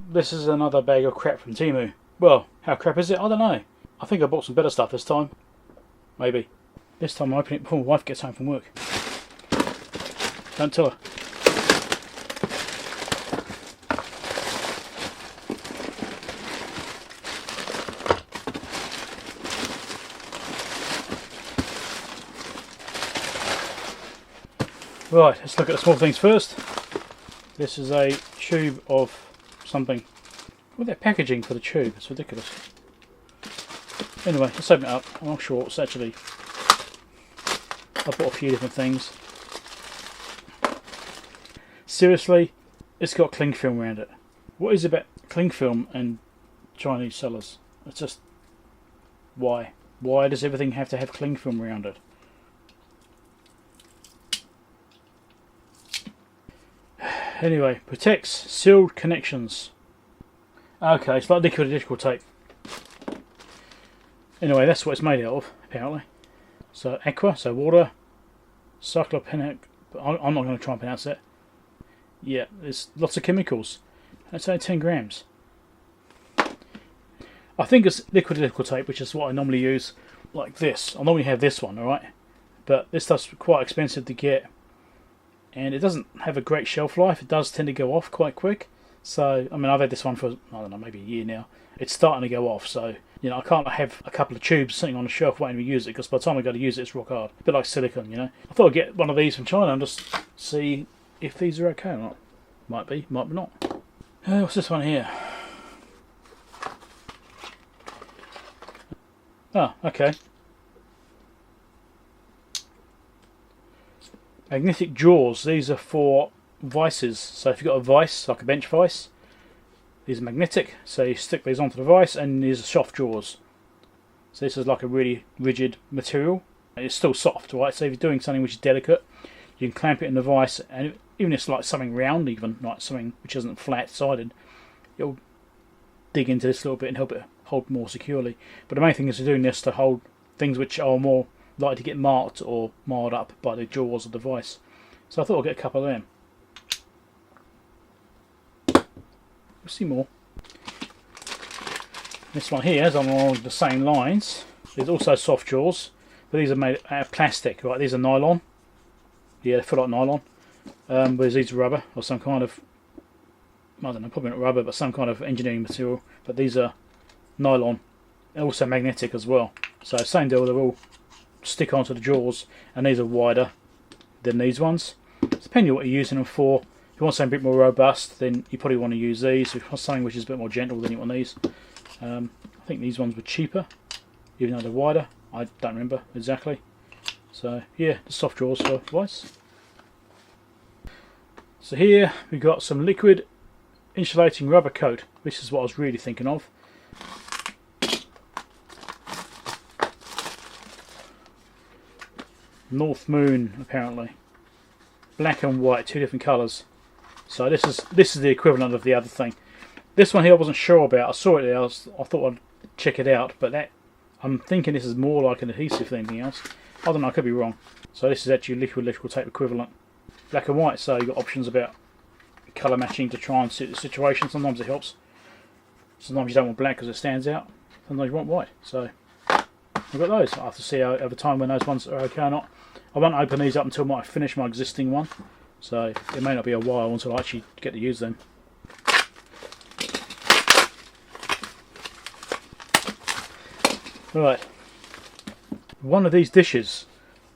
this is another bag of crap from Temu. Well, how crap is it? I don't know. I think I bought some better stuff this time. Maybe. This time I open it before my wife gets home from work. Don't tell her. Right, let's look at the small things first. This is a tube of something. Look at that packaging for the tube, it's ridiculous. Anyway, let's open it up. I'm not sure what's actually... I bought a few different things. Seriously, it's got cling film around it. What is it about cling film and Chinese sellers? It's just... why? Why does everything have to have cling film around it? Anyway, protects sealed connections. Okay, it's like liquid electrical tape. Anyway, that's what it's made out of, apparently. So, aqua, so water. Cyclopenic, I'm not going to try and pronounce that. Yeah, there's lots of chemicals. That's only 10 grams. I think it's liquid electrical tape, which is what I normally use, like this. I normally have this one, alright? But this stuff's quite expensive to get. And it doesn't have a great shelf life. It does tend to go off quite quick. So, I mean, I've had this one for, I don't know, maybe a year now. It's starting to go off, so, you know, I can't have a couple of tubes sitting on the shelf waiting to use it, because by the time I go to use it, it's rock hard. A bit like silicone, you know. I thought I'd get one of these from China and just see if these are okay or not. Might be, might be not. What's this one here? Ah, okay. Magnetic jaws. These are for vices. So if you've got a vice, like a bench vice, these are magnetic. So you stick these onto the vice, and these are soft jaws. So this is like a really rigid material. It's still soft, right? So if you're doing something which is delicate, you can clamp it in the vice, and even if it's like something round, even like something which isn't flat-sided, it'll dig into this a little bit and help it hold more securely. But the main thing is doing this to hold things which are more likely to get marked or marred up by the jaws of the vice. So I thought I'd get a couple of them. We'll see more. This one here is along the same lines. There's also soft jaws, but these are made out of plastic, right? These are nylon. Yeah, they feel like nylon. Whereas these are rubber or some kind of, I don't know, probably not rubber, but some kind of engineering material. But these are nylon, and also magnetic as well. So same deal, they're all stick onto the jaws, and these are wider than these ones. Depending on what you're using them for. If you want something a bit more robust, then you probably want to use these. If you want something which is a bit more gentle, then you want these. I think these ones were cheaper, even though they're wider. I don't remember exactly. So yeah, the soft jaws for vice. So here we've got some liquid insulating rubber coat. This is what I was really thinking of. North Moon, apparently. Black and white, two different colours. So this is the equivalent of the other thing. This one here I wasn't sure about. I saw it there. I thought I'd check it out, but I'm thinking this is more like an adhesive than anything else. I don't know, I could be wrong. So this is actually liquid electrical tape equivalent. Black and white, so you've got options about colour matching to try and suit the situation. Sometimes it helps. Sometimes you don't want black because it stands out. Sometimes you want white. So I've got those. I have to see over time when those ones are okay or not. I won't open these up until I finish my existing one. So it may not be a while until I actually get to use them. Right. One of these dishes.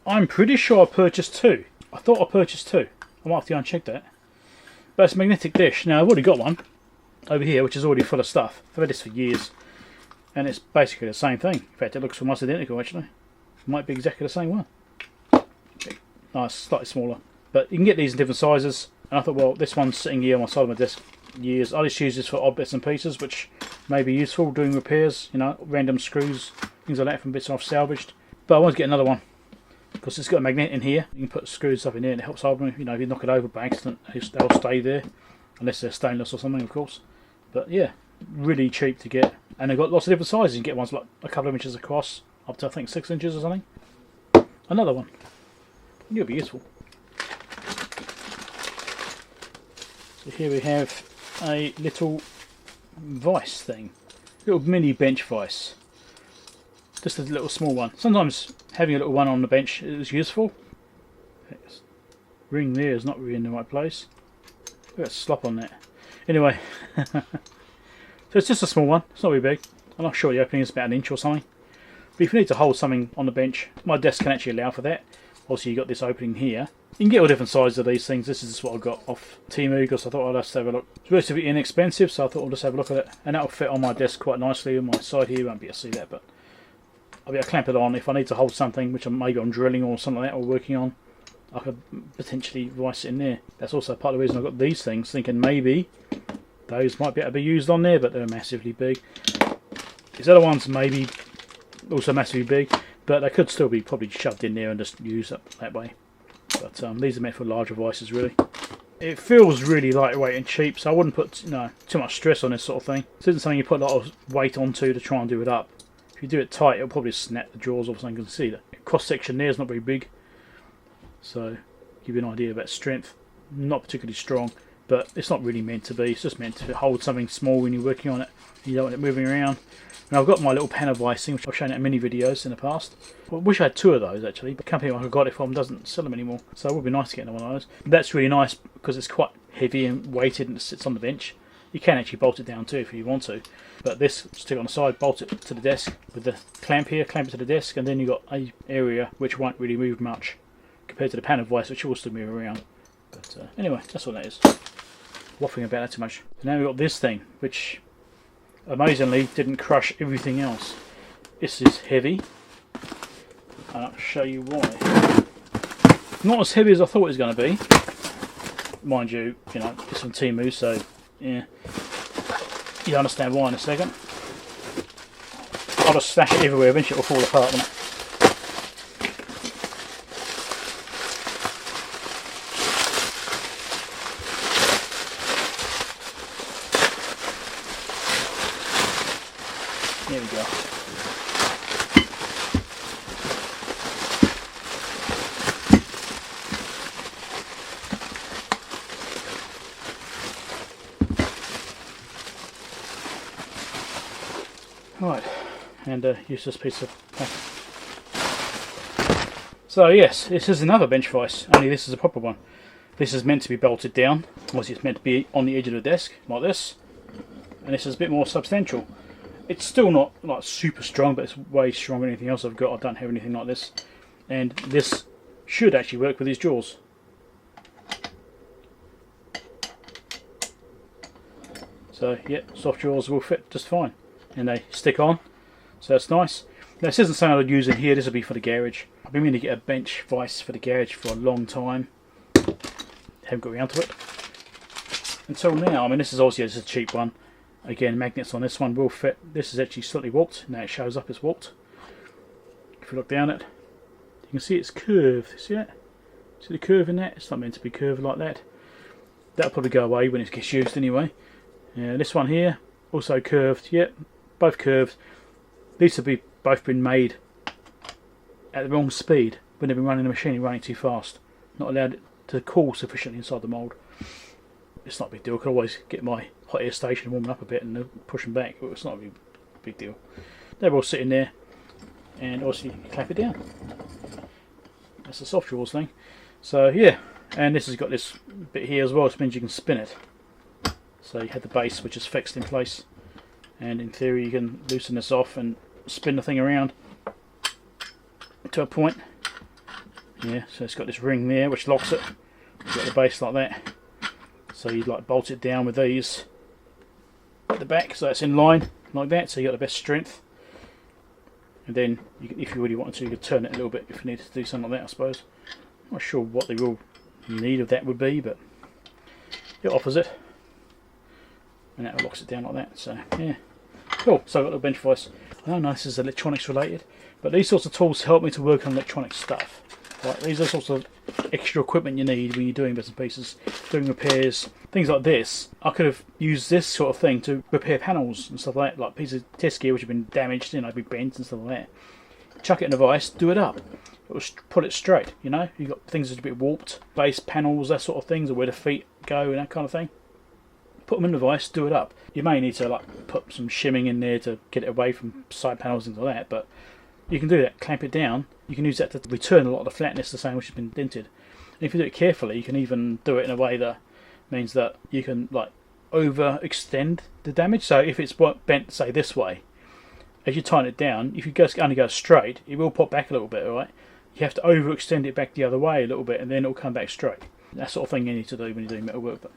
I'm pretty sure I purchased two. I thought I purchased two. I might have to go and check that. But it's a magnetic dish. Now I've already got one over here which is already full of stuff. I've had this for years. And it's basically the same thing. In fact, it looks almost identical actually. It might be exactly the same one. Nice, slightly smaller. But you can get these in different sizes. And I thought, well, this one's sitting here on my side of my desk years. I just use this for odd bits and pieces, which may be useful doing repairs, you know, random screws, things like that from bits I've salvaged. But I want to get another one because it's got a magnet in here. You can put screws up in there and it helps hold them. You know, if you knock it over by accident, they'll stay there, unless they're stainless or something, of course. But yeah, really cheap to get. And they've got lots of different sizes. You can get ones like a couple of inches across, up to I think 6 inches or something. Another one. It'll be useful. So here we have a little vice thing. Little mini bench vice. Just a little small one. Sometimes having a little one on the bench is useful. Ring there is not really in the right place. Got a slop on that. Anyway, so it's just a small one. It's not very big. I'm not sure the opening is about an inch or something. But if you need to hold something on the bench, my desk can actually allow for that. Obviously you've got this opening here. You can get all different sizes of these things. This is just what I got off Temu because I thought I'd just have a look. It's relatively inexpensive, so I thought I'll just have a look at it. And that'll fit on my desk quite nicely on my side here. You won't be able to see that, but I'll be able to clamp it on if I need to hold something, which maybe I'm drilling or something like that or working on. I could potentially vice it in there. That's also part of the reason I've got these things, thinking maybe those might be able to be used on there, but they're massively big. These other ones maybe also massively big, but they could still be probably shoved in there and just used up that way. But these are meant for larger vices, really. It feels really lightweight and cheap, so I wouldn't put too much stress on this sort of thing. This isn't something you put a lot of weight onto to try and do it up. If you do it tight, it'll probably snap the jaws off, so you can see that cross section there is not very big. So, give you an idea about strength. Not particularly strong, but it's not really meant to be. It's just meant to hold something small when you're working on it. You don't want it moving around. And I've got my little panel vicing, which I've shown it in many videos in the past. I wish I had two of those actually. The company I got it from doesn't sell them anymore, so it would be nice to get one of those. That's really nice because it's quite heavy and weighted and it sits on the bench. You can actually bolt it down too if you want to, but this, stick it on the side, bolt it to the desk with the clamp here, clamp it to the desk, and then you've got an area which won't really move much compared to the panel vice, which will still move around. But anyway, that's what that is. Waffling about that too much. And now we've got this thing, which amazingly didn't crush everything else. This is heavy, and I'll show you why. Not as heavy as I thought it was going to be. Mind you, it's from Temu, so yeah, you'll understand why in a second. I'll just stash it everywhere, eventually it will fall apart, won't it? There we go. Right, and use this piece of plastic. So yes, this is another bench vise, only this is a proper one. This is meant to be bolted down, obviously it's meant to be on the edge of the desk, like this. And this is a bit more substantial. It's still not like super strong, but it's way stronger than anything else I've got. I don't have anything like this. And this should actually work with these jaws. So yeah, soft jaws will fit just fine. And they stick on, so that's nice. Now this isn't something I'd use in here, this will be for the garage. I've been meaning to get a bench vise for the garage for a long time. Haven't got around to it. Until now, I mean this is obviously just a cheap one. Again, magnets on this one will fit. This is actually slightly warped. Now it shows up as warped. If you look down it, you can see it's curved. See that? See the curve in that? It's not meant to be curved like that. That'll probably go away when it gets used anyway. This one here, also curved. Yep, both curved. These have both been made at the wrong speed when they've been running the machine, running too fast. Not allowed it to cool sufficiently inside the mould. It's not a big deal. I could always get my hot air station warming up a bit and push them back, but it's not a big deal. They're all sitting there, and obviously you clamp it down. That's the soft jaws thing. So yeah, and this has got this bit here as well, which means you can spin it. So you have the base which is fixed in place, and in theory you can loosen this off and spin the thing around to a point. Yeah, so it's got this ring there which locks it. You've got the base like that. So you'd like bolt it down with these at the back, so it's in line like that, so you got the best strength. And then, if you really wanted to, you could turn it a little bit if you needed to do something like that, I suppose. I'm not sure what the real need of that would be, but it offers it. And that locks it down like that, so yeah. Cool, so I've got the bench vise. I don't know if this is electronics related, but these sorts of tools help me to work on electronic stuff. Like, these are sorts of extra equipment you need when you're doing bits and pieces, doing repairs, things like this. I could have used this sort of thing to repair panels and stuff like that, like pieces of test gear which have been damaged, been bent and stuff like that. Chuck it in a vise, do it up. It will put it straight, You've got things that are a bit warped, base panels, that sort of things, or where the feet go and that kind of thing. Put them in the vise, do it up. You may need to like put some shimming in there to get it away from side panels and things like that, but you can do that, clamp it down. You can use that to return a lot of the flatness the same which has been dented. And if you do it carefully, you can even do it in a way that means that you can like overextend the damage. So if it's bent, say this way, as you tighten it down, if you only go straight, it will pop back a little bit, right? You have to overextend it back the other way a little bit, and then it'll come back straight. That sort of thing you need to do when you're doing metal work. But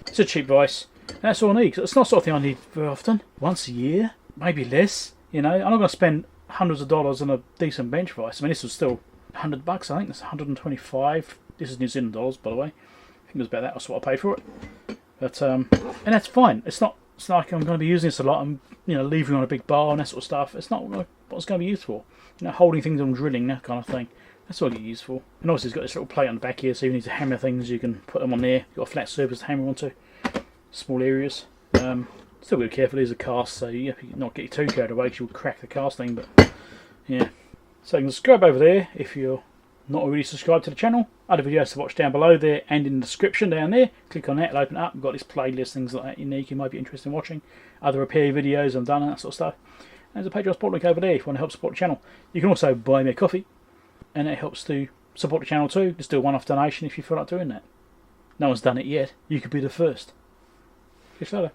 it's a cheap vice. That's all I need. It's not the sort of thing I need very often. Once a year, maybe less. You know, I'm not going to spend hundreds of dollars on a decent bench vice. I mean, this was still $100. I think that's 125. This is New Zealand dollars, by the way. I think it was about that. That's what I paid for it. But and that's fine. It's not like I'm going to be using this a lot. I'm leaving on a big bar and that sort of stuff. It's not what it's going to be used for. Holding things on drilling, that kind of thing. That's all it's used for. And obviously it's got this little plate on the back here, so if you need to hammer things, you can put them on there. You've got a flat surface to hammer onto. Small areas. Still be careful. These are casts, so you have to not get too carried away because you'll crack the casting. But yeah, so you can subscribe over there if you're not already subscribed to the channel. Other videos to watch down below there and in the description down there. Click on that, it'll open up. We've got this playlist, things like that unique you might be interested in watching. Other repair videos I've done and that sort of stuff. There's a Patreon support link over there if you want to help support the channel. You can also buy me a coffee, and it helps to support the channel too. Just do a one-off donation if you feel like doing that. No one's done it yet. You could be the first. Catch you later.